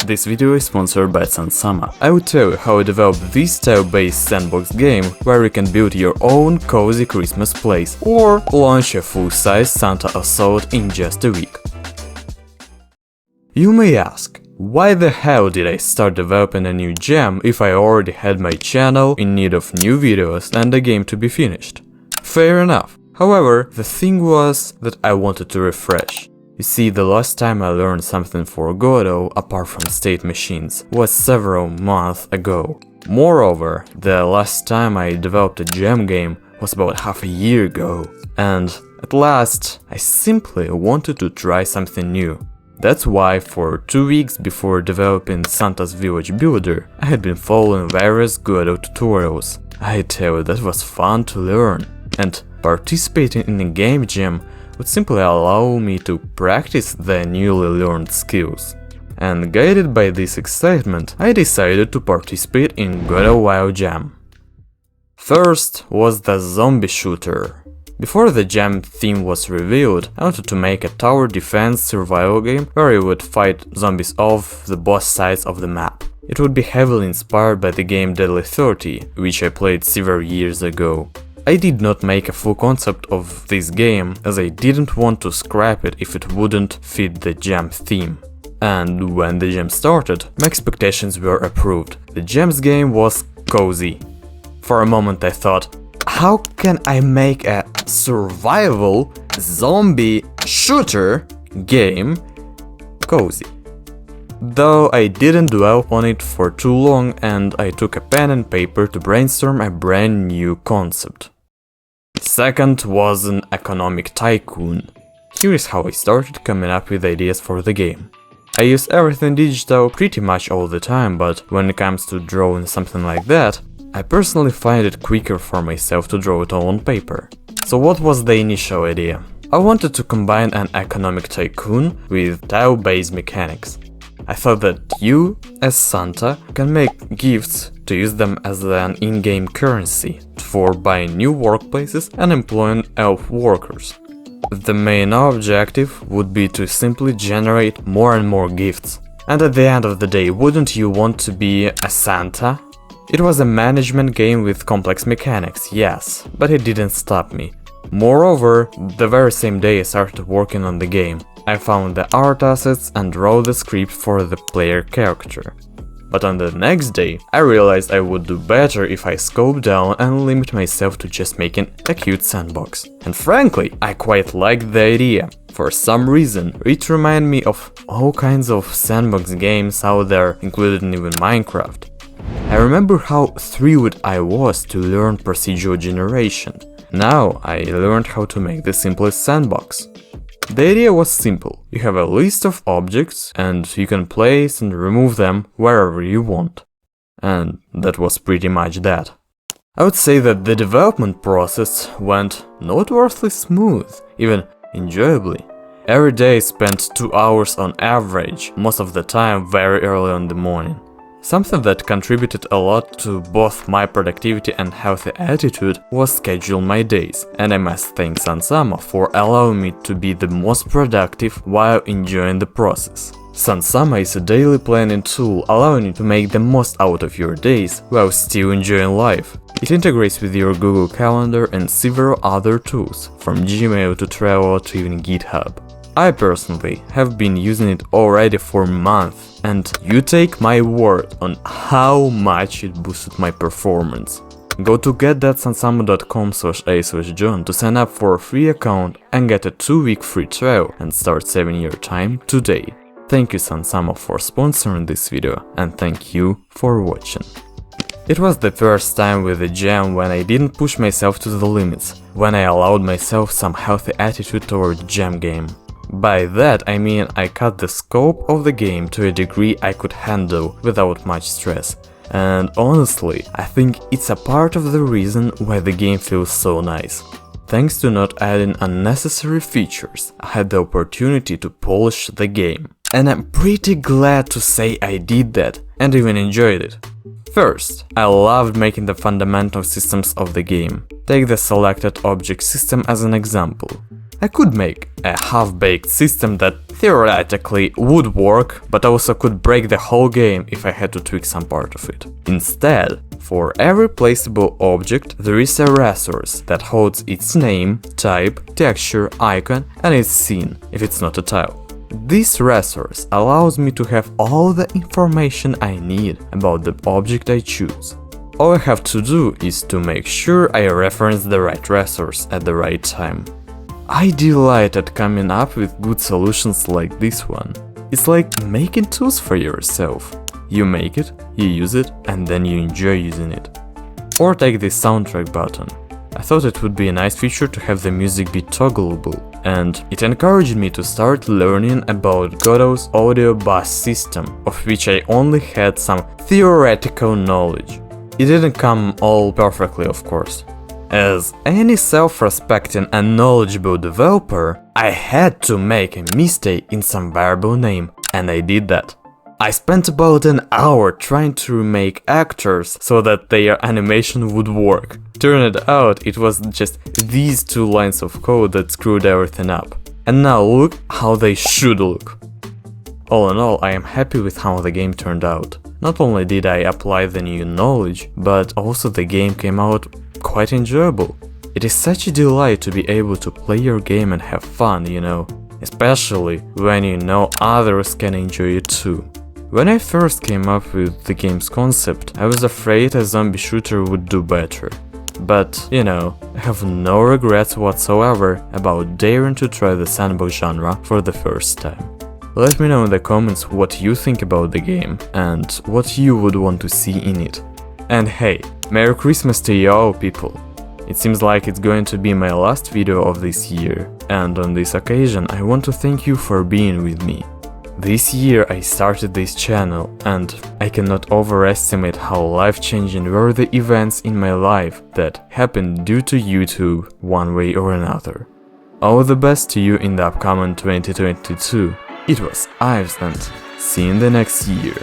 This video is sponsored by Sunsama. I will tell you how I developed this tile-based sandbox game where you can build your own cozy Christmas place or launch a full-size Santa assault in just a week. You may ask, why the hell did I start developing a new gem if I already had my channel in need of new videos and a game to be finished? Fair enough. However, the thing was that I wanted to refresh. You see, the last time I learned something for Godot, apart from state machines, was several months ago. Moreover, the last time I developed a gem game was about half a year ago. And at last, I simply wanted to try something new. That's why for 2 weeks before developing Santa's Village Builder, I had been following various Godot tutorials. I tell you, that was fun to learn. And participating in a game jam would simply allow me to practice the newly learned skills. And guided by this excitement, I decided to participate in Godot WoW Jam. First was the zombie shooter. Before the jam theme was revealed, I wanted to make a tower defense survival game where you would fight zombies off the both sides of the map. It would be heavily inspired by the game Deadly 30, which I played several years ago. I did not make a full concept of this game, as I didn't want to scrap it if it wouldn't fit the jam theme. And when the jam started, my expectations were approved. The jam's game was cozy. For a moment I thought, how can I make a survival zombie shooter game cozy? Though I didn't dwell on it for too long, and I took a pen and paper to brainstorm a brand new concept. Second was an economic tycoon. Here is how I started coming up with ideas for the game. I use everything digital pretty much all the time, but when it comes to drawing something like that, I personally find it quicker for myself to draw it all on paper. So what was the initial idea? I wanted to combine an economic tycoon with tile-based mechanics. I thought that you, as Santa, can make gifts to use them as an in-game currency for buying new workplaces and employing elf workers. The main objective would be to simply generate more and more gifts. And at the end of the day, wouldn't you want to be a Santa? It was a management game with complex mechanics, yes, but it didn't stop me. Moreover, the very same day I started working on the game. I found the art assets and wrote the script for the player character. But on the next day, I realized I would do better if I scope down and limit myself to just making a cute sandbox. And frankly, I quite liked the idea. For some reason, it reminded me of all kinds of sandbox games out there, including even Minecraft. I remember how thrilled I was to learn procedural generation. Now I learned how to make the simplest sandbox. The idea was simple. You have a list of objects and you can place and remove them wherever you want. And that was pretty much that. I would say that the development process went noteworthy smooth, even enjoyably. Every day I spent 2 hours on average, most of the time very early in the morning. Something that contributed a lot to both my productivity and healthy attitude was scheduling my days, and I must thank Sunsama for allowing me to be the most productive while enjoying the process. Sunsama is a daily planning tool allowing you to make the most out of your days while still enjoying life. It integrates with your Google Calendar and several other tools, from Gmail to Trello to even GitHub. I personally have been using it already for months, and you take my word on how much it boosted my performance. Go to get.sunsama.com/a/john to sign up for a free account and get a 2-week free trial and start saving your time today. Thank you Sunsama for sponsoring this video, and thank you for watching. It was the first time with the jam when I didn't push myself to the limits, when I allowed myself some healthy attitude toward the jam game. By that I mean I cut the scope of the game to a degree I could handle without much stress. And honestly, I think it's a part of the reason why the game feels so nice. Thanks to not adding unnecessary features, I had the opportunity to polish the game. And I'm pretty glad to say I did that and even enjoyed it. First, I loved making the fundamental systems of the game. Take the selected object system as an example. I could make a half-baked system that theoretically would work, but also could break the whole game if I had to tweak some part of it. Instead, for every placeable object, there is a resource that holds its name, type, texture, icon, and its scene, if it's not a tile. This resource allows me to have all the information I need about the object I choose. All I have to do is to make sure I reference the right resource at the right time. I delight at coming up with good solutions like this one. It's like making tools for yourself. You make it, you use it, and then you enjoy using it. Or take this soundtrack button. I thought it would be a nice feature to have the music be toggleable, and it encouraged me to start learning about Godot's audio bus system, of which I only had some theoretical knowledge. It didn't come all perfectly, of course. As any self-respecting and knowledgeable developer, I had to make a mistake in some variable name, and I did that. I spent about an hour trying to remake actors so that their animation would work. Turned out it was just these 2 lines of code that screwed everything up. And now look how they should look. All in all, I am happy with how the game turned out. Not only did I apply the new knowledge, but also the game came out quite enjoyable. It is such a delight to be able to play your game and have fun, you know, especially when you know others can enjoy it too. When I first came up with the game's concept, I was afraid a zombie shooter would do better. But, you know, I have no regrets whatsoever about daring to try the sandbox genre for the first time. Let me know in the comments what you think about the game and what you would want to see in it. And hey, Merry Christmas to you all, people! It seems like it's going to be my last video of this year, and on this occasion I want to thank you for being with me. This year I started this channel, and I cannot overestimate how life-changing were the events in my life that happened due to YouTube one way or another. All the best to you in the upcoming 2022. It was Ives, and see you in the next year.